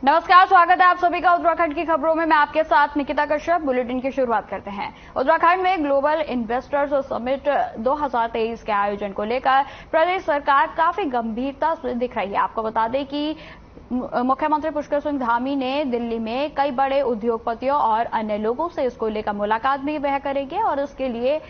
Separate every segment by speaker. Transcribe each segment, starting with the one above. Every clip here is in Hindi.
Speaker 1: नमस्कार, स्वागत है आप सभी का उत्तराखंड की खबरों में। मैं आपके साथ निकिता कश्यप। बुलेटिन की शुरुआत करते हैं। उत्तराखंड में ग्लोबल इन्वेस्टर्स समिट 2023 के आयोजन को लेकर प्रदेश सरकार काफी गंभीरता से दिख रही है। आपको बता दें कि मुख्यमंत्री पुष्कर सिंह धामी ने दिल्ली में कई बड़े उद्योगपतियों और अन्य लोगों से इसको लेकर मुलाकात भी वह करेंगे और इसके लिए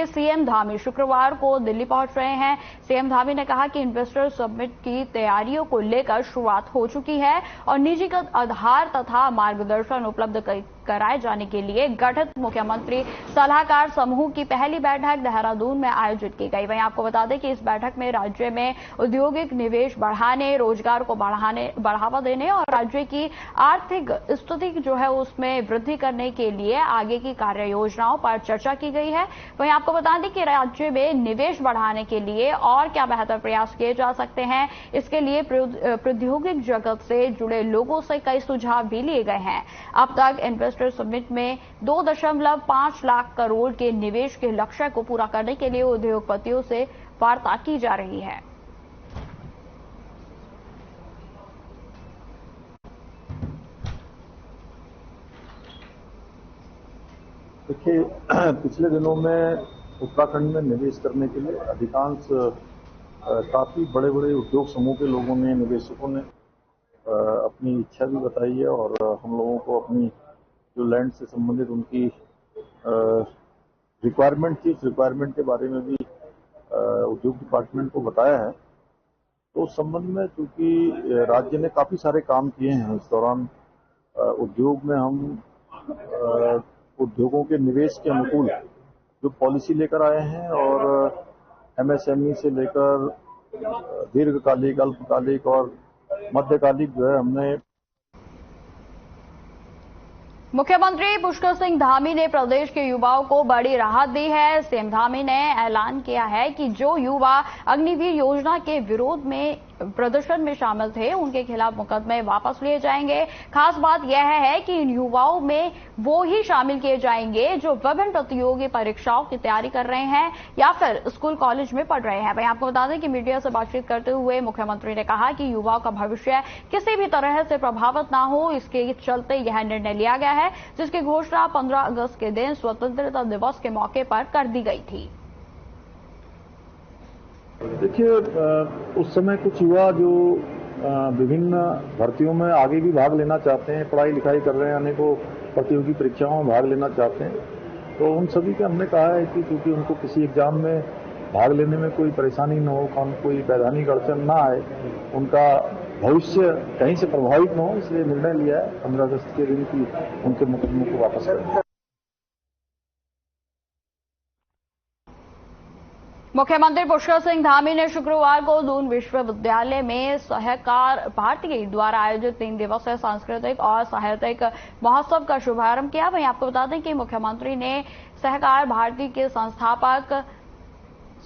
Speaker 1: सीएम धामी शुक्रवार को दिल्ली पहुंच रहे हैं। सीएम धामी ने कहा कि इन्वेस्टर समिट की तैयारियों को लेकर शुरुआत हो चुकी है और निजीकृत आधार तथा मार्गदर्शन उपलब्ध कराए जाने के लिए गठित मुख्यमंत्री सलाहकार समूह की पहली बैठक देहरादून में आयोजित की गई। वहीं आपको बता दें कि इस बैठक में राज्य में औद्योगिक निवेश बढ़ाने, रोजगार को बढ़ावा देने और राज्य की आर्थिक स्थिति जो है उसमें वृद्धि करने के लिए आगे की कार्य योजनाओं पर चर्चा की गई है। वहीं आपको बता दें कि राज्य में निवेश बढ़ाने के लिए और क्या बेहतर प्रयास किए जा सकते हैं, इसके लिए प्रौद्योगिक जगत से जुड़े लोगों से कई सुझाव भी लिए गए हैं। अब तक इन्वेस्टर समिट में 2.5 लाख करोड़ के निवेश के लक्ष्य को पूरा करने के लिए उद्योगपतियों से वार्ता की जा रही है।
Speaker 2: देखिए, पिछले दिनों में उत्तराखंड में निवेश करने के लिए अधिकांश काफी बड़े बड़े उद्योग समूह के लोगों ने, निवेशकों ने अपनी इच्छा भी बताई है और हम लोगों को अपनी जो लैंड से संबंधित उनकी रिक्वायरमेंट थी, उस रिक्वायरमेंट के बारे में भी उद्योग डिपार्टमेंट को बताया है। तो उस संबंध में चूंकि राज्य ने काफी सारे काम किए हैं इस दौरान, उद्योग में हम उद्योगों के निवेश के अनुकूल जो पॉलिसी लेकर आए हैं और एमएसएमई से लेकर दीर्घकालिक, अल्पकालिक और मध्यकालिक जो है हमने।
Speaker 1: मुख्यमंत्री पुष्कर सिंह धामी ने प्रदेश के युवाओं को बड़ी राहत दी है। सीएम धामी ने ऐलान किया है कि जो युवा अग्निवीर योजना के विरोध में प्रदर्शन में शामिल थे उनके खिलाफ मुकदमे वापस लिए जाएंगे। खास बात यह है कि इन युवाओं में वो ही शामिल किए जाएंगे जो विभिन्न प्रतियोगी परीक्षाओं की तैयारी कर रहे हैं या फिर स्कूल कॉलेज में पढ़ रहे हैं। वहीं आपको बता दें कि मीडिया से बातचीत करते हुए मुख्यमंत्री ने कहा कि युवाओं का भविष्य किसी भी तरह से प्रभावित ना हो, इसके चलते यह निर्णय लिया गया है, जिसकी घोषणा 15 अगस्त के दिन स्वतंत्रता दिवस के मौके पर कर दी गई थी।
Speaker 2: देखिए, उस समय कुछ युवा जो विभिन्न भर्तियों में आगे भी भाग लेना चाहते हैं, पढ़ाई लिखाई कर रहे हैं, अनेकों प्रतियोगी परीक्षाओं में भाग लेना चाहते हैं, तो उन सभी को हमने कहा है कि क्योंकि उनको किसी एग्जाम में भाग लेने में कोई परेशानी न हो, कोई वैधानिक अड़चन ना आए, उनका भविष्य कहीं से प्रभावित न हो, इसलिए निर्णय लिया है 15 अगस्त के दिन की उनके मुकदमों को वापस करें।
Speaker 1: मुख्यमंत्री पुष्कर सिंह धामी ने शुक्रवार को दून विश्वविद्यालय में सहकार भारती द्वारा आयोजित 3 दिवसीय सांस्कृतिक और साहित्यिक महोत्सव का शुभारंभ किया। वहीं आपको बता दें कि मुख्यमंत्री ने सहकार भारती के संस्थापक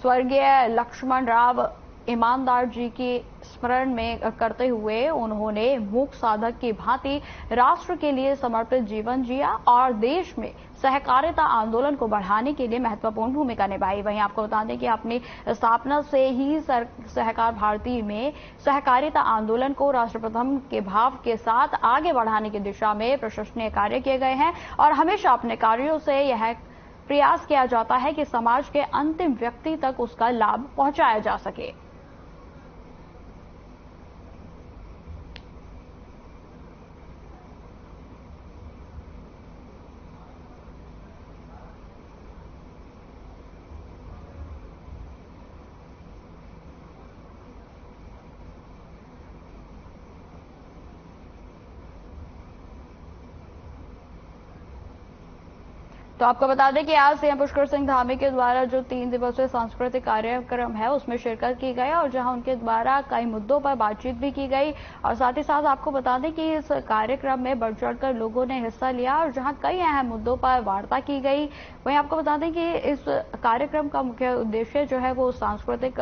Speaker 1: स्वर्गीय लक्ष्मण राव ईमानदार जी की स्मरण में करते हुए उन्होंने मूक साधक की भांति राष्ट्र के लिए समर्पित जीवन जिया और देश में सहकारिता आंदोलन को बढ़ाने के लिए महत्वपूर्ण भूमिका निभाई। वहीं आपको बता दें कि अपनी स्थापना से ही सहकार भारती में सहकारिता आंदोलन को राष्ट्रप्रथम के भाव के साथ आगे बढ़ाने की दिशा में प्रशंसनीय कार्य किए गए हैं और हमेशा अपने कार्यों से यह प्रयास किया जाता है कि समाज के अंतिम व्यक्ति तक उसका लाभ पहुंचाया जा सके। तो आपको बता दें कि आज सीएम पुष्कर सिंह धामी के द्वारा जो 3 दिवसीय सांस्कृतिक कार्यक्रम है उसमें शिरकत की गई और जहां उनके द्वारा कई मुद्दों पर बातचीत भी की गई और साथ ही साथ आपको बता दें कि इस कार्यक्रम में बढ़ चढ़कर लोगों ने हिस्सा लिया और जहां कई अहम मुद्दों पर वार्ता की गई। वहीं आपको बता दें कि इस कार्यक्रम का मुख्य उद्देश्य जो है वो सांस्कृतिक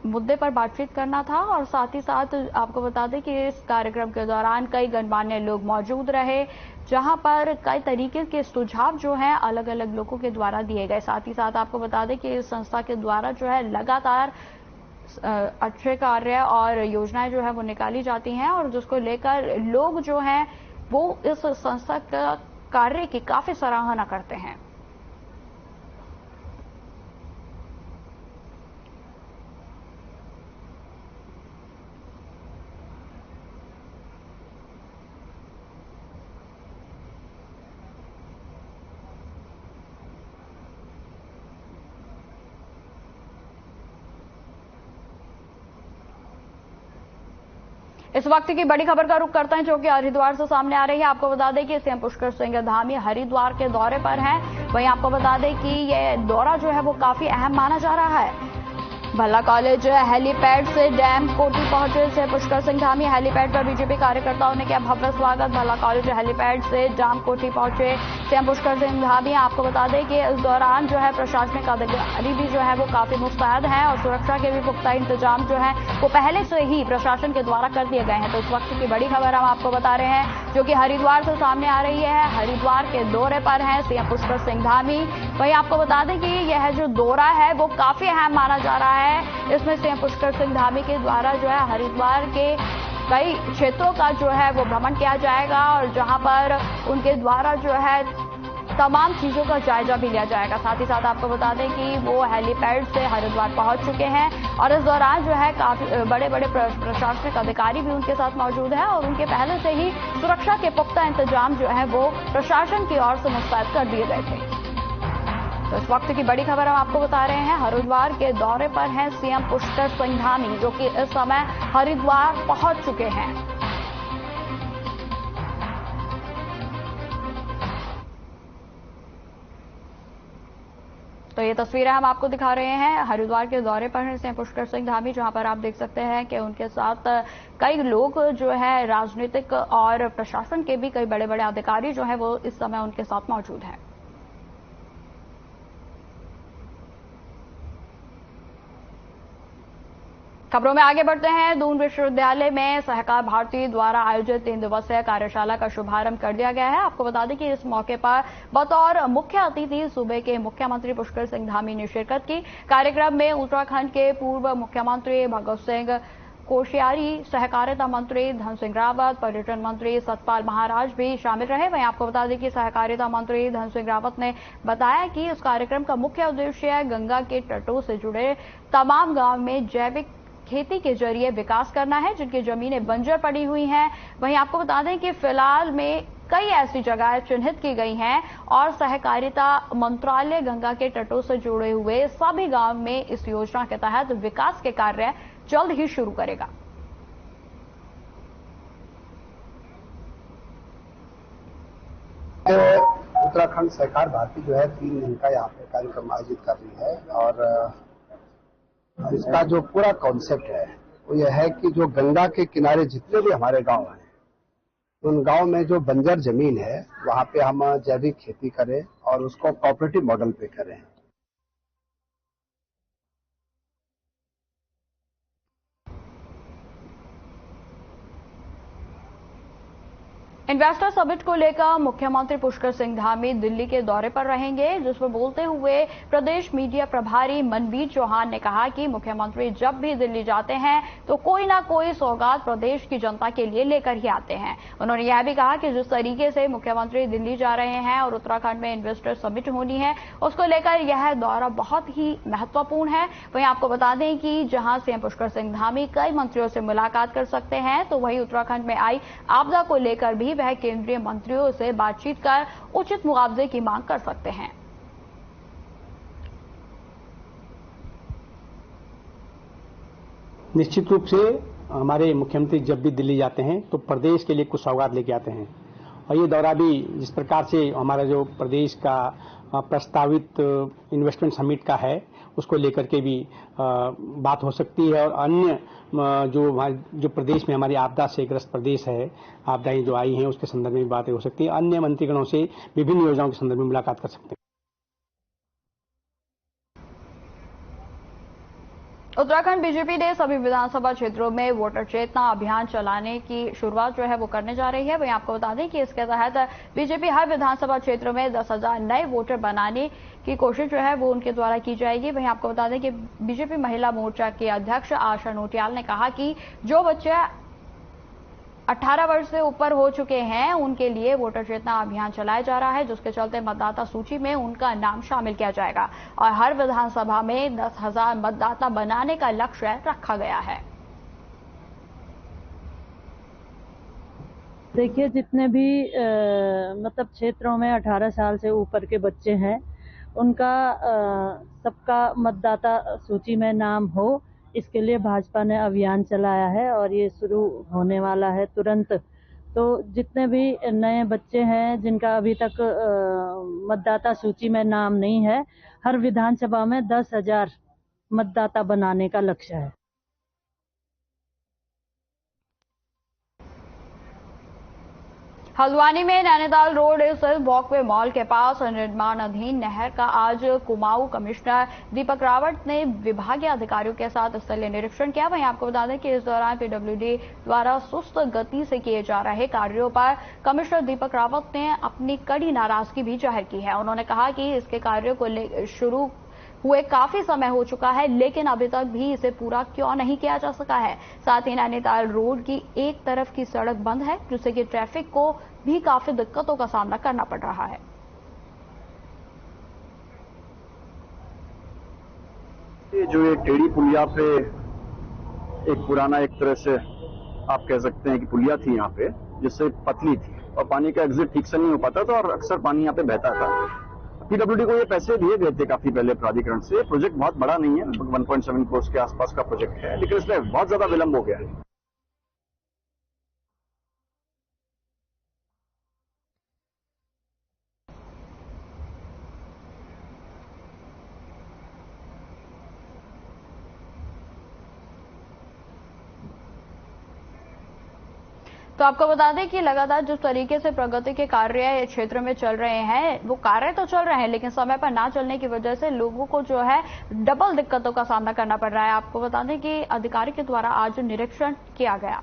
Speaker 1: मुद्दे पर बातचीत करना था और साथ ही साथ आपको बता दें कि इस कार्यक्रम के दौरान कई गणमान्य लोग मौजूद रहे, जहां पर कई तरीके के सुझाव जो हैं अलग अलग लोगों के द्वारा दिए गए। साथ ही साथ आपको बता दें कि इस संस्था के द्वारा जो है लगातार अच्छे कार्य और योजनाएं जो है वो निकाली जाती हैं और जिसको लेकर लोग जो हैं वो इस संस्था का कार्य की काफी सराहना करते हैं। इस वक्त की बड़ी खबर का रुख करते हैं जो कि हरिद्वार से सामने आ रही है। आपको बता दें कि सीएम पुष्कर सिंह धामी हरिद्वार के दौरे पर हैं। वहीं आपको बता दें कि यह दौरा जो है वो काफी अहम माना जा रहा है। भल्ला कॉलेज हेलीपैड से डैम कोटी पहुंचे सीएम पुष्कर सिंह धामी। हेलीपैड पर बीजेपी कार्यकर्ताओं ने किया भव्य स्वागत। भल्ला कॉलेज हेलीपैड से डैम कोटी पहुंचे सीएम पुष्कर सिंह धामी। आपको बता दें कि इस दौरान जो है प्रशासनिक अधिकारी भी जो है वो काफी मुस्तैद हैं और सुरक्षा के भी पुख्ता इंतजाम जो है वो पहले से ही प्रशासन के द्वारा कर दिए गए हैं। तो इस वक्त की बड़ी खबर हम आपको बता रहे हैं जो कि हरिद्वार से सामने आ रही है। हरिद्वार के दौरे पर है सीएम पुष्कर सिंह धामी। वहीं आपको बता दें कि यह जो दौरा है वो काफी अहम माना जा रहा है। इसमें सीएम पुष्कर सिंह धामी के द्वारा जो है हरिद्वार के कई क्षेत्रों का जो है वो भ्रमण किया जाएगा और जहां पर उनके द्वारा जो है तमाम चीजों का जायजा भी लिया जाएगा। साथ ही साथ आपको बता दें कि वो हेलीपैड से हरिद्वार पहुंच चुके हैं और इस दौरान जो है काफी बड़े बड़े प्रशासनिक अधिकारी भी उनके साथ मौजूद हैं और उनके पहले से ही सुरक्षा के पुख्ता इंतजाम जो है वो प्रशासन की ओर से मुस्तैद कर दिए गए थे। तो इस वक्त की बड़ी खबर हम आपको बता रहे हैं। हरिद्वार के दौरे पर हैं सीएम पुष्कर सिंह धामी जो कि इस समय हरिद्वार पहुंच चुके हैं। तो ये तस्वीरें हम आपको दिखा रहे हैं। हरिद्वार के दौरे पर हैं सीएम पुष्कर सिंह धामी जहां पर आप देख सकते हैं कि उनके साथ कई लोग जो है राजनीतिक और प्रशासन के भी कई बड़े बड़े अधिकारी जो है वो इस समय उनके साथ मौजूद हैं। खबरों में आगे बढ़ते हैं। दून विश्वविद्यालय में सहकार भारती द्वारा आयोजित 3 दिवसीय कार्यशाला का शुभारंभ कर दिया गया है। आपको बता दें कि इस मौके पर बतौर मुख्य अतिथि सूबे के मुख्यमंत्री पुष्कर सिंह धामी ने शिरकत की। कार्यक्रम में उत्तराखंड के पूर्व मुख्यमंत्री भगत सिंह कोश्यारी, सहकारिता मंत्री धन सिंह रावत, पर्यटन मंत्री सतपाल महाराज भी शामिल रहे। वहीं आपको बता दें कि सहकारिता मंत्री धन सिंह रावत ने बताया कि इस कार्यक्रम का मुख्य उद्देश्य गंगा के तटों से जुड़े तमाम गांव में जैविक खेती के जरिए विकास करना है जिनकी जमीनें बंजर पड़ी हुई हैं। वहीं आपको बता दें कि फिलहाल में कई ऐसी जगहें चिन्हित की गई हैं और सहकारिता मंत्रालय गंगा के तटों से जुड़े हुए सभी गांव में इस योजना के तहत विकास के कार्य जल्द ही शुरू करेगा।
Speaker 3: उत्तराखंड सहकार भारती जो है 3 दिन का यहाँ पे कार्यक्रम आयोजित कर रही है और इसका जो पूरा कॉन्सेप्ट है वो यह है कि जो गंगा के किनारे जितने भी हमारे गांव हैं उन गांव में जो बंजर जमीन है वहां पे हम जैविक खेती करें और उसको कोऑपरेटिव मॉडल पे करें।
Speaker 1: इन्वेस्टर समिट को लेकर मुख्यमंत्री पुष्कर सिंह धामी दिल्ली के दौरे पर रहेंगे, जिस पर बोलते हुए प्रदेश मीडिया प्रभारी मनबीर चौहान ने कहा कि मुख्यमंत्री जब भी दिल्ली जाते हैं तो कोई ना कोई सौगात प्रदेश की जनता के लिए लेकर ही आते हैं। उन्होंने यह भी कहा कि जिस तरीके से मुख्यमंत्री दिल्ली जा रहे हैं और उत्तराखंड में इन्वेस्टर समिट होनी है उसको लेकर यह दौरा बहुत ही महत्वपूर्ण है। वहीं आपको बता दें कि जहां सीएम पुष्कर सिंह धामी कई मंत्रियों से मुलाकात कर सकते हैं तो वहीं उत्तराखंड में आई आपदा को लेकर भी वह केंद्रीय मंत्रियों से बातचीत कर उचित मुआवजे की मांग कर सकते हैं।
Speaker 4: निश्चित रूप से हमारे मुख्यमंत्री जब भी दिल्ली जाते हैं तो प्रदेश के लिए कुछ सौगात लेके आते हैं और ये दौरा भी जिस प्रकार से हमारा जो प्रदेश का प्रस्तावित इन्वेस्टमेंट समिट का है उसको लेकर के भी बात हो सकती है और अन्य जो प्रदेश में हमारी आपदा से ग्रस्त प्रदेश है, आपदाएं जो आई हैं उसके संदर्भ में बातें हो सकती है। अन्य मंत्रीगणों से विभिन्न योजनाओं के संदर्भ में मुलाकात कर सकते हैं।
Speaker 1: उत्तराखंड बीजेपी ने सभी विधानसभा क्षेत्रों में वोटर चेतना अभियान चलाने की शुरुआत जो है वो करने जा रही है। वहीं आपको बता दें कि इसके तहत बीजेपी हर विधानसभा क्षेत्र में 10,000 नए वोटर बनाने की कोशिश जो है वो उनके द्वारा की जाएगी। वहीं आपको बता दें कि बीजेपी महिला मोर्चा के अध्यक्ष आशा नोटियाल ने कहा कि जो बच्चे 18 वर्ष से ऊपर हो चुके हैं उनके लिए वोटर चेतना अभियान चलाया जा रहा है, जिसके चलते मतदाता सूची में उनका नाम शामिल किया जाएगा और हर विधानसभा में 10,000 मतदाता बनाने का लक्ष्य रखा गया है।
Speaker 5: देखिए, जितने भी मतलब क्षेत्रों में 18 साल से ऊपर के बच्चे हैं उनका सबका मतदाता सूची में नाम हो, इसके लिए भाजपा ने अभियान चलाया है और ये शुरू होने वाला है तुरंत। तो जितने भी नए बच्चे हैं जिनका अभी तक मतदाता सूची में नाम नहीं है, हर विधानसभा में 10,000 मतदाता बनाने का लक्ष्य है।
Speaker 1: हल्द्वानी में नैनीताल रोड स्थित वॉकवे मॉल के पास निर्माणाधीन नहर का आज कुमाऊं कमिश्नर दीपक रावत ने विभागीय अधिकारियों के साथ स्थलीय निरीक्षण किया। वहीं आपको बता दें कि इस दौरान पीडब्ल्यूडी द्वारा सुस्त गति से किए जा रहे कार्यों पर कमिश्नर दीपक रावत ने अपनी कड़ी नाराजगी भी जाहिर की है। उन्होंने कहा कि इसके कार्यों को शुरू हुए काफी समय हो चुका है, लेकिन अभी तक भी इसे पूरा क्यों नहीं किया जा सका है। साथ ही नैनीताल रोड की एक तरफ की सड़क बंद है, जिससे कि ट्रैफिक को भी काफी दिक्कतों का सामना करना पड़ रहा है।
Speaker 6: ये जो एक टेढ़ी पुलिया पे एक पुराना एक तरह से आप कह सकते हैं कि पुलिया थी यहाँ पे, जिससे पतली थी और पानी का एग्जिट ठीक से नहीं हो पाता था और अक्सर पानी यहाँ पे बहता था। पीडब्ल्यूडी को ये पैसे दिए गए थे काफी पहले प्राधिकरण से। प्रोजेक्ट बहुत बड़ा नहीं है, लगभग 1.7 करोड़ के आसपास का प्रोजेक्ट है, लेकिन इसमें बहुत ज्यादा विलंब हो गया है।
Speaker 1: तो आपको बता दें कि लगातार जिस तरीके से प्रगति के कार्य क्षेत्र में चल रहे हैं, वो कार्य तो चल रहे हैं, लेकिन समय पर ना चलने की वजह से लोगों को जो है डबल दिक्कतों का सामना करना पड़ रहा है। आपको बता दें कि अधिकारी के द्वारा आज निरीक्षण किया गया।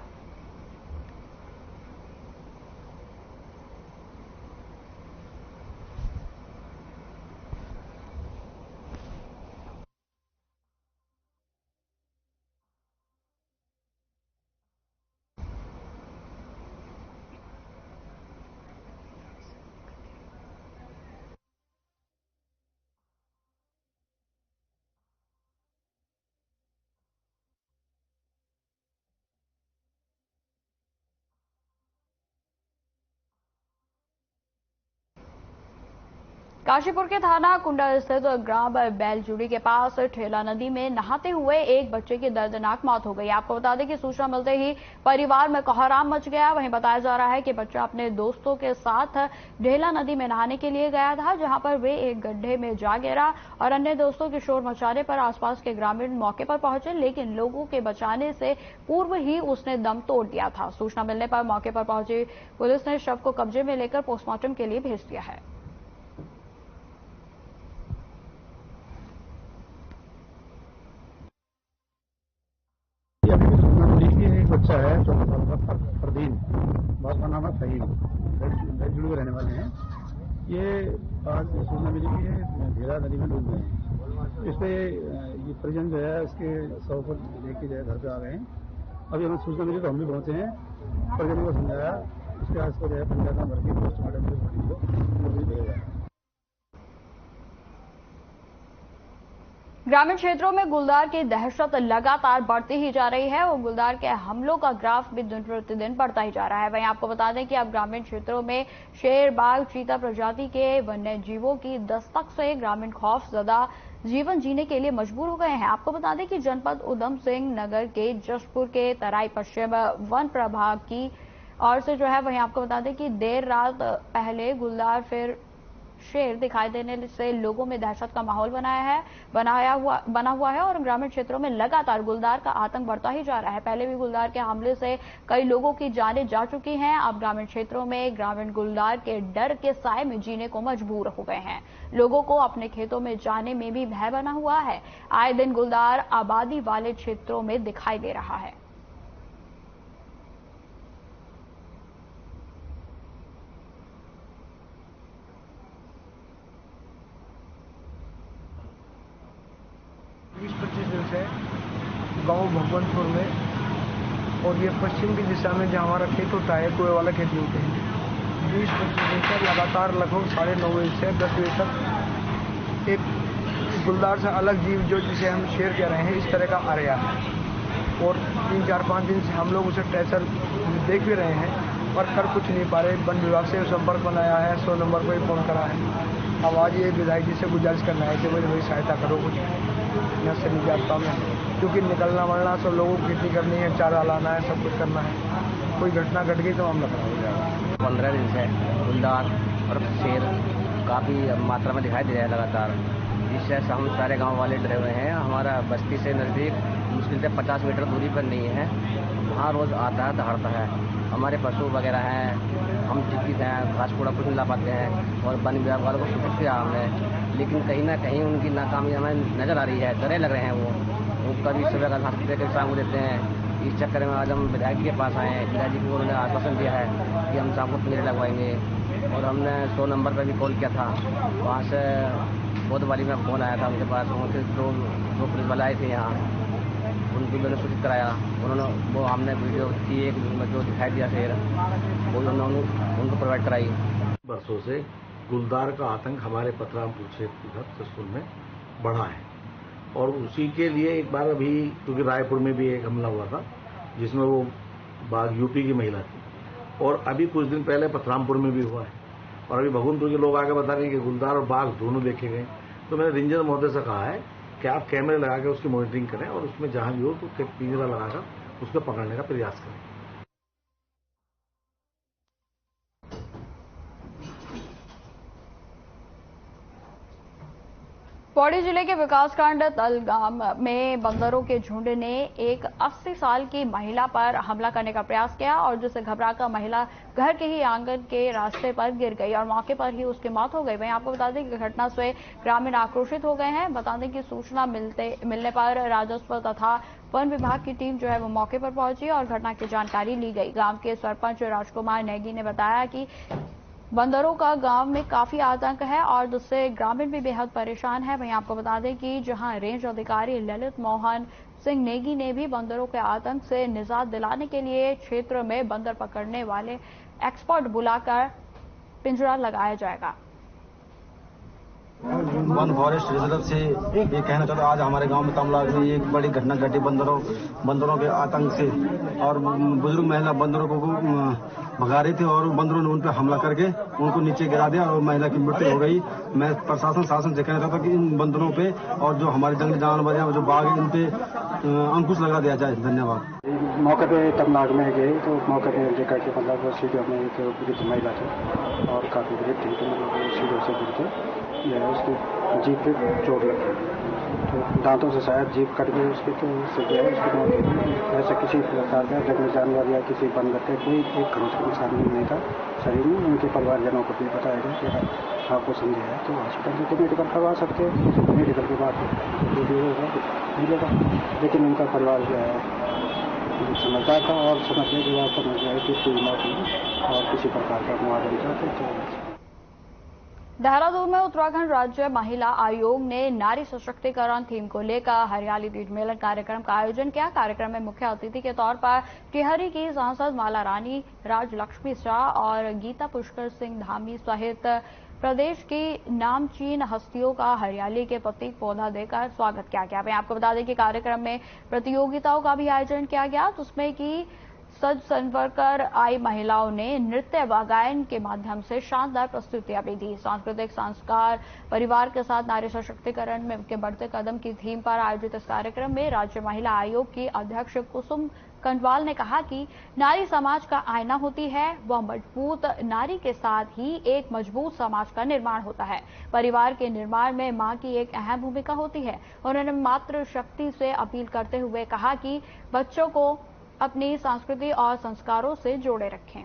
Speaker 1: काशीपुर के थाना कुंडा स्थित ग्राम बैलजुड़ी के पास ठेला नदी में नहाते हुए एक बच्चे की दर्दनाक मौत हो गई। आपको बता दें कि सूचना मिलते ही परिवार में कोहराम मच गया। वहीं बताया जा रहा है कि बच्चा अपने दोस्तों के साथ ढेला नदी में नहाने के लिए गया था, जहां पर वे एक गड्ढे में जा गिरा और अन्य दोस्तों के शोर मचाने पर आसपास के ग्रामीण मौके पर पहुंचे, लेकिन लोगों के बचाने से पूर्व ही उसने दम तोड़ दिया था। सूचना मिलने पर मौके पर पहुंची पुलिस ने शव को कब्जे में लेकर पोस्टमार्टम के लिए भेज दिया है।
Speaker 7: बच्चा है 14 साल का फरदीन, बहुत का नाम है फहीम, बैलजुड़ी में रहने वाले हैं। ये आज सूचना मिली कि ये ढेला नदी में डूब गए हैं। इस पे ये परिजन जो है उसके शव को लेके जो है घर पे आ गए हैं। अभी हमें सूचना मिली तो हम भी पहुंचे हैं, परिजनों को समझाया, उसके आज को जो है पंचायत भर के पोस्टमार्टम को भेजा।
Speaker 1: ग्रामीण क्षेत्रों में गुलदार की दहशत लगातार बढ़ती ही जा रही है और गुलदार के हमलों का ग्राफ भी दिन प्रतिदिन बढ़ता ही जा रहा है। वहीं आपको बता दें कि अब ग्रामीण क्षेत्रों में शेर, बाघ, चीता प्रजाति के वन्य जीवों की दस्तक से ग्रामीण खौफजदा जीवन जीने के लिए मजबूर हो गए हैं। आपको बता दें कि जनपद उधम सिंह नगर के जशपुर के तराई पश्चिम वन प्रभाग की ओर से जो है, वहीं आपको बता दें कि देर रात पहले गुलदार फिर शेर दिखाई देने से लोगों में दहशत का माहौल बना हुआ है और ग्रामीण क्षेत्रों में लगातार गुलदार का आतंक बढ़ता ही जा रहा है। पहले भी गुलदार के हमले से कई लोगों की जानें जा चुकी हैं। अब ग्रामीण क्षेत्रों में ग्रामीण गुलदार के डर के साए में जीने को मजबूर हो गए हैं। लोगों को अपने खेतों में जाने में भी भय बना हुआ है। आए दिन गुलदार आबादी वाले क्षेत्रों में दिखाई दे रहा है।
Speaker 8: गांव भगवंतपुर में, और ये पश्चिम की दिशा में जहाँ हमारा खेत होता है, कुएं वाला खेती होते हैं, 20-25 दिन से लगातार लगभग 9:30 बजे से 10 बजे तक एक गुलदार से अलग जीव जो जिसे हम शेर कह रहे हैं इस तरह का आ रहा है। और 3-4-5 दिन से हम लोग उसे ट्रेसर देख भी रहे हैं पर कर कुछ नहीं पा रहे। वन विभाग से संपर्क बनाया है, 100 नंबर पर फोन करा है। अब आज ये विधायक जी से गुजारिश करना है कि भाई सहायता करो, कुछ यहाँ से निजात पाओ, क्योंकि निकलना वलना सब लोगों को खेती करनी है, चारा लाना है, सब कुछ करना है। कोई घटना घट गई तो मामला खराब हो जाएगा।
Speaker 9: 15 दिन से गुलदार और शेर काफ़ी मात्रा में दिखाई दे रहा है लगातार, जिससे हम सारे गांव वाले डरे हुए हैं। हमारा बस्ती से नज़दीक मुश्किल से 50 मीटर दूरी पर नहीं है, वहाँ रोज़ आता है, दहाड़ता है। हमारे पशु वगैरह हैं, हम चिंतित हैं, घास कूड़ा कुछ नहीं ला पाते हैं और वन विभाग वालों को सूचित किया हमने, लेकिन कहीं ना कहीं उनकी नाकामी हमें नज़र आ रही है। डरे लग रहे हैं वो कभी सुबह का घास दे कर शाम को देते हैं। इस चक्कर में आज हम विधायक जी के पास आए हैं। विधायक जी को उन्होंने आश्वासन दिया है कि हम शाम को पिंजरे लगवाएंगे, और हमने 100 नंबर पर भी कॉल किया था। वहाँ से बोधवाली में फ़ोन आया था उनके पास, उनके दो पुलिस वाले आए थे यहाँ, उनको मैंने सूचित कराया। उन्होंने वो हमने वीडियो की एक जो दिखाई दिया शेर, वो उन्होंने उनको प्रोवाइड कराई।
Speaker 10: बरसों से गुलदार का आतंक हमारे पतरामपुर क्षेत्र इधर जसपुर में बढ़ा है, और उसी के लिए एक बार अभी क्योंकि रायपुर में भी एक हमला हुआ था जिसमें वो बाघ यूपी की महिला थी, और अभी कुछ दिन पहले पतरामपुर में भी हुआ है, और अभी भगवंतपुर के लोग आगे बता रहे हैं कि गुलदार और बाघ दोनों देखे गए। तो मैंने रेंजर महोदय से कहा है कि आप कैमरे लगा के उसकी मॉनिटरिंग करें और उसमें जहां भी हो तो पिंजरा लगाकर उसको पकड़ने का प्रयास करें।
Speaker 1: पौड़ी जिले के विकासखंड तलगाम में बंदरों के झुंड ने एक 80 साल की महिला पर हमला करने का प्रयास किया और जिससे घबराकर महिला घर के ही आंगन के रास्ते पर गिर गई और मौके पर ही उसकी मौत हो गई। वहीं आपको बता दें कि घटना से ग्रामीण आक्रोशित हो गए हैं। बता दें कि सूचना मिलने पर राजस्व तथा वन विभाग की टीम जो है वो मौके पर पहुंची और घटना की जानकारी ली गई। गांव के सरपंच राजकुमार नेगी ने बताया कि बंदरों का गांव में काफी आतंक है और जिससे ग्रामीण भी बेहद परेशान है। वहीं आपको बता दें कि जहां रेंज अधिकारी ललित मोहन सिंह नेगी ने भी बंदरों के आतंक से निजात दिलाने के लिए क्षेत्र में बंदर पकड़ने वाले एक्सपर्ट बुलाकर पिंजरा लगाया जाएगा।
Speaker 11: वन फॉरेस्ट रिजर्व से ये कहना चाहता हूँ, आज हमारे गांव में तमला में एक बड़ी घटना घटी बंदरों के आतंक से, और बुजुर्ग महिला बंदरों को भगा रही थी और बंदरों ने उन पर हमला करके उनको नीचे गिरा दिया और महिला की मृत्यु हो गई। मैं प्रशासन शासन से कहना चाहता हूँ कि इन बंदरों पे और जो हमारे जंगली जानवर हैं जो बाघ इन पे अंकुश लगा दिया जाए। धन्यवाद।
Speaker 3: मौके पे तमनाग में गए तो मौके पे देखा कि मतलब सीढ़ियों में एक वृद्ध महिला थी और काफी वृद्ध थी, तो मतलब सीढ़ियों से गिर के उसकी जीभ पे चोट लगी, तो दांतों से शायद जीभ कट गई उसकी, तो उससे क्या है उसकी मौत हो गई। ऐसा किसी प्रकार का जंगली जानवर या किसी बंदर के कोई एक खरोच के निशान मिलने का शरीर में उनके परिवारजनों को भी बताया गया कि आपको संदेह है तो हॉस्पिटल से मेडिकल करवा सकते हैं, मेडिकल के बाद जो भी होगा मिलेगा। लेकिन उनका परिवार जो है समझदार था और समझने के बाद समझ गया कि कोई मौत नहीं और किसी प्रकार का मुआवजा चाहते थे।
Speaker 1: देहरादून में उत्तराखंड राज्य महिला आयोग ने नारी सशक्तिकरण थीम को लेकर हरियाली तीज मेलन कार्यक्रम का आयोजन किया। कार्यक्रम में मुख्य अतिथि के तौर पर टिहरी की सांसद माला रानी, राजलक्ष्मी शाह और गीता पुष्कर सिंह धामी सहित प्रदेश की नामचीन हस्तियों का हरियाली के प्रतीक पौधा देकर स्वागत किया गया। मैं आपको बता दें कि कार्यक्रम में प्रतियोगिताओं का भी आयोजन किया गया जिसमें कि सज संवर कर आई महिलाओं ने नृत्य व गायन के माध्यम से शानदार प्रस्तुतियां भी दी। सांस्कृतिक संस्कार परिवार के साथ नारी सशक्तिकरण में के बढ़ते कदम की थीम पर आयोजित इस कार्यक्रम में राज्य महिला आयोग की अध्यक्ष कुसुम कंडवाल ने कहा कि नारी समाज का आईना होती है। वह मजबूत नारी के साथ ही एक मजबूत समाज का निर्माण होता है। परिवार के निर्माण में मां की एक अहम भूमिका होती है। उन्होंने मातृ शक्ति से अपील करते हुए कहा कि बच्चों को अपनी संस्कृति और संस्कारों से जोड़े रखें।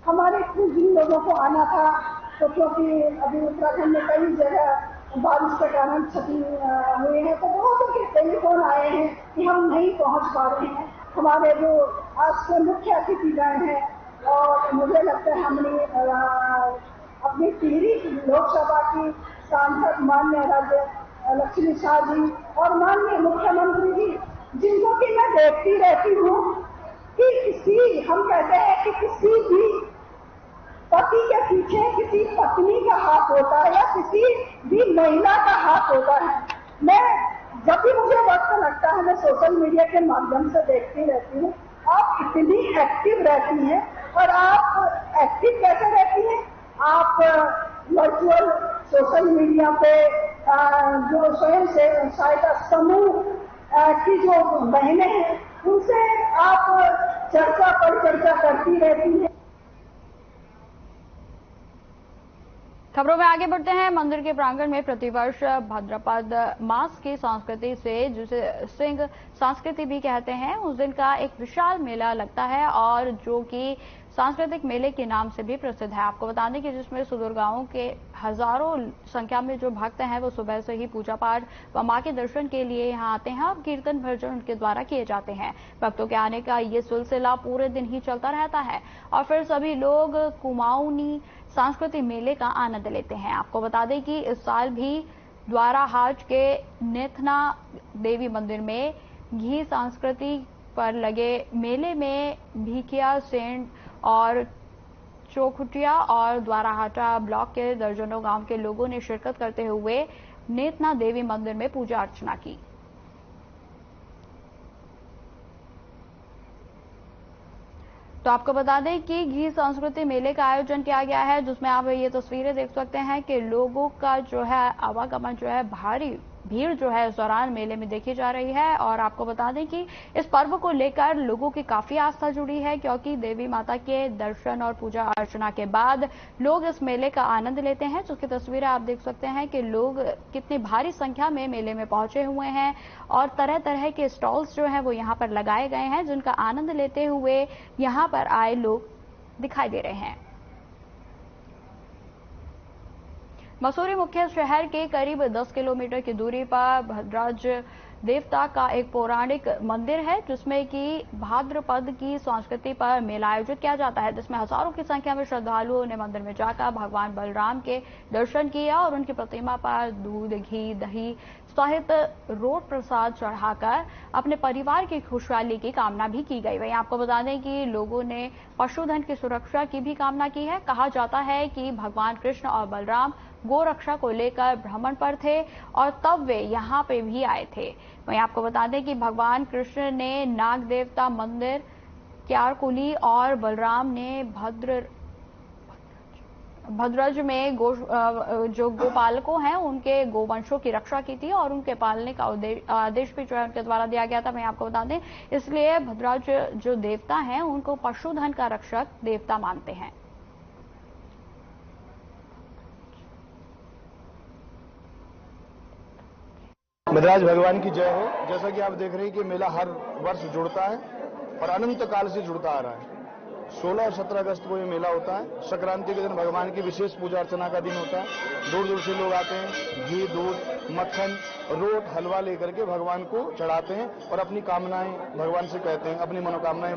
Speaker 12: हमारे जिन लोगों को आना था, तो क्योंकि अभी उत्तराखंड में कई जगह बारिश के कारण क्षति हुए हैं, तो बहुतों के टेलीफोन आए हैं कि हम नहीं पहुंच पा रहे हैं। हमारे जो आज के मुख्य अतिथिगण हैं, और मुझे लगता है हमने अपनी टिहरी लोकसभा की सांसद माननीय राज्य लक्ष्मी शाह जी और माननीय मुख्यमंत्री जी, जिनको कि मैं देखती रहती हूँ कि हम कहते हैं कि किसी भी पति के पीछे किसी पत्नी का हाथ होता है या किसी भी महिला का हाथ होता है। मैं जब भी मुझे वक्त लगता है, मैं सोशल मीडिया के माध्यम से देखती रहती हूँ। आप इतनी एक्टिव रहती हैं, और आप एक्टिव कैसे रहती हैं? आप वर्चुअल सोशल मीडिया पे जो स्वयं से सहायता समूह की जो बहनें हैं, उनसे आप चर्चा पर चर्चा करती रहती हैं।
Speaker 1: खबरों में आगे बढ़ते हैं। मंदिर के प्रांगण में प्रतिवर्ष भाद्रपद मास की संस्कृति से, जिसे सिंह संस्कृति भी कहते हैं, उस दिन का एक विशाल मेला लगता है, और जो कि सांस्कृतिक मेले के नाम से भी प्रसिद्ध है। आपको बता दें कि जिसमें सुदूर गांवों के हजारों संख्या में जो भक्त हैं वो सुबह से ही पूजा पाठ व मां के दर्शन के लिए यहां आते हैं, और कीर्तन भजन उनके द्वारा किए जाते हैं। भक्तों के आने का ये सिलसिला पूरे दिन ही चलता रहता है, और फिर सभी लोग कुमाऊनी सांस्कृतिक मेले का आनंद लेते हैं। आपको बता दें कि इस साल भी द्वाराहाट के नेथना देवी मंदिर में घी संस्कृति पर लगे मेले में भिकिया, सेंट और चौखुटिया और द्वाराहाटा ब्लॉक के दर्जनों गांव के लोगों ने शिरकत करते हुए नेतना देवी मंदिर में पूजा अर्चना की। तो आपको बता दें कि घी संस्कृति मेले का आयोजन किया गया है, जिसमें आप ये तस्वीरें देख सकते हैं कि लोगों का जो है आवागमन जो है, भारी भीड़ जो है इस दौरान मेले में देखी जा रही है। और आपको बता दें कि इस पर्व को लेकर लोगों की काफी आस्था जुड़ी है, क्योंकि देवी माता के दर्शन और पूजा अर्चना के बाद लोग इस मेले का आनंद लेते हैं। जिसकी तस्वीरें आप देख सकते हैं कि लोग कितनी भारी संख्या में मेले में पहुंचे हुए हैं, और तरह तरह के स्टॉल्स जो है वो यहाँ पर लगाए गए हैं, जिनका आनंद लेते हुए यहाँ पर आए लोग दिखाई दे रहे हैं। मसूरी मुख्य शहर के करीब 10 किलोमीटर की दूरी पर भद्राज देवता का एक पौराणिक मंदिर है, जिसमें कि भाद्रपद की संस्कृति पर मेला आयोजित किया जाता है, जिसमें हजारों की संख्या में श्रद्धालुओं ने मंदिर में जाकर भगवान बलराम के दर्शन किया और उनकी प्रतिमा पर दूध, घी, दही सहित रोट प्रसाद चढ़ाकर अपने परिवार की खुशहाली की कामना भी की गई। वहीं आपको बता दें कि लोगों ने पशुधन की सुरक्षा की भी कामना की है। कहा जाता है कि भगवान कृष्ण और बलराम गोरक्षा को लेकर भ्रमण पर थे, और तब वे यहाँ पे भी आए थे। वहीं आपको बता दें कि भगवान कृष्ण ने नाग देवता मंदिर क्यारकुली और बलराम ने भद्रज में जो गोपालकों हैं उनके गोवंशों की रक्षा की थी, और उनके पालने का आदेश भी जो है उनके द्वारा दिया गया था। मैं आपको बता दें, इसलिए भद्रज जो देवता हैं उनको पशुधन का रक्षक देवता मानते हैं।
Speaker 13: भद्राज भगवान की जय हो। जैसा कि आप देख रहे हैं कि मेला हर वर्ष जुड़ता है और अनंत काल से जुड़ता आ रहा है। 16 और 17 अगस्त को ये मेला होता है। संक्रांति के दिन भगवान की विशेष पूजा अर्चना का दिन होता है। दूर दूर से लोग आते हैं, घी, दूध, मक्खन, रोट, हलवा लेकर के भगवान को चढ़ाते हैं और अपनी कामनाएं भगवान से कहते हैं, अपनी मनोकामनाएं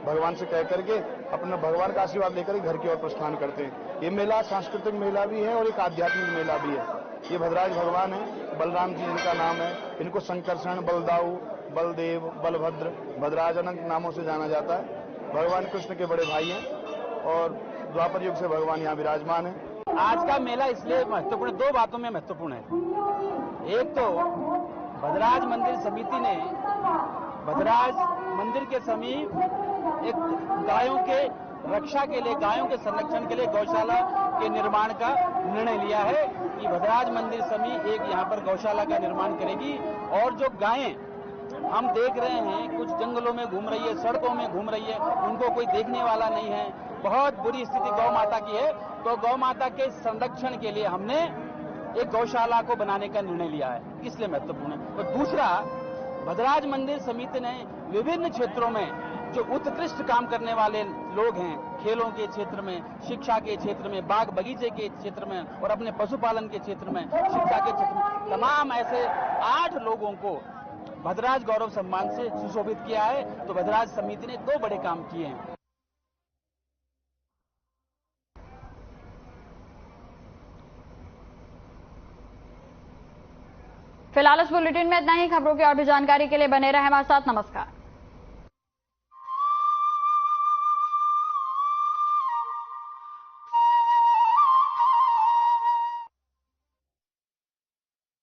Speaker 13: भगवान से कह करके अपना भगवान का आशीर्वाद लेकर घर की ओर प्रस्थान करते हैं। ये मेला सांस्कृतिक मेला भी है और एक आध्यात्मिक मेला भी है। ये भद्राज भगवान है, बलराम जी इनका नाम है। इनको संकर्षण, बलदाऊ, बलदेव, बलभद्र, भद्राज अनंत नामों से जाना जाता है। भगवान कृष्ण के बड़े भाई हैं और द्वापर युग से भगवान यहाँ विराजमान है।
Speaker 14: आज का मेला इसलिए महत्वपूर्ण, दो बातों में महत्वपूर्ण है। एक तो भद्राज मंदिर समिति ने भद्राज मंदिर के समीप एक गायों के रक्षा के लिए, गायों के संरक्षण के लिए गौशाला के निर्माण का निर्णय लिया है कि भद्राज मंदिर समिति एक यहाँ पर गौशाला का निर्माण करेगी। और जो गायें हम देख रहे हैं कुछ जंगलों में घूम रही है, सड़कों में घूम रही है, उनको कोई देखने वाला नहीं है, बहुत बुरी स्थिति गौ माता की है। तो गौ माता के संरक्षण के लिए हमने एक गौशाला को बनाने का निर्णय लिया है, इसलिए महत्वपूर्ण है। और दूसरा, भद्राज मंदिर समिति ने विभिन्न क्षेत्रों में जो उत्कृष्ट काम करने वाले लोग हैं, खेलों के क्षेत्र में, शिक्षा के क्षेत्र में, बाग बगीचे के क्षेत्र में और अपने पशुपालन के क्षेत्र में, शिक्षा के क्षेत्र में, तमाम ऐसे 8 लोगों को भद्राज गौरव सम्मान से सुशोभित किया है। तो भद्राज समिति ने 2 बड़े काम किए हैं।
Speaker 1: फिलहाल इस बुलेटिन में इतना ही। खबरों की और भी जानकारी के लिए बने रहे हमारे साथ। नमस्कार।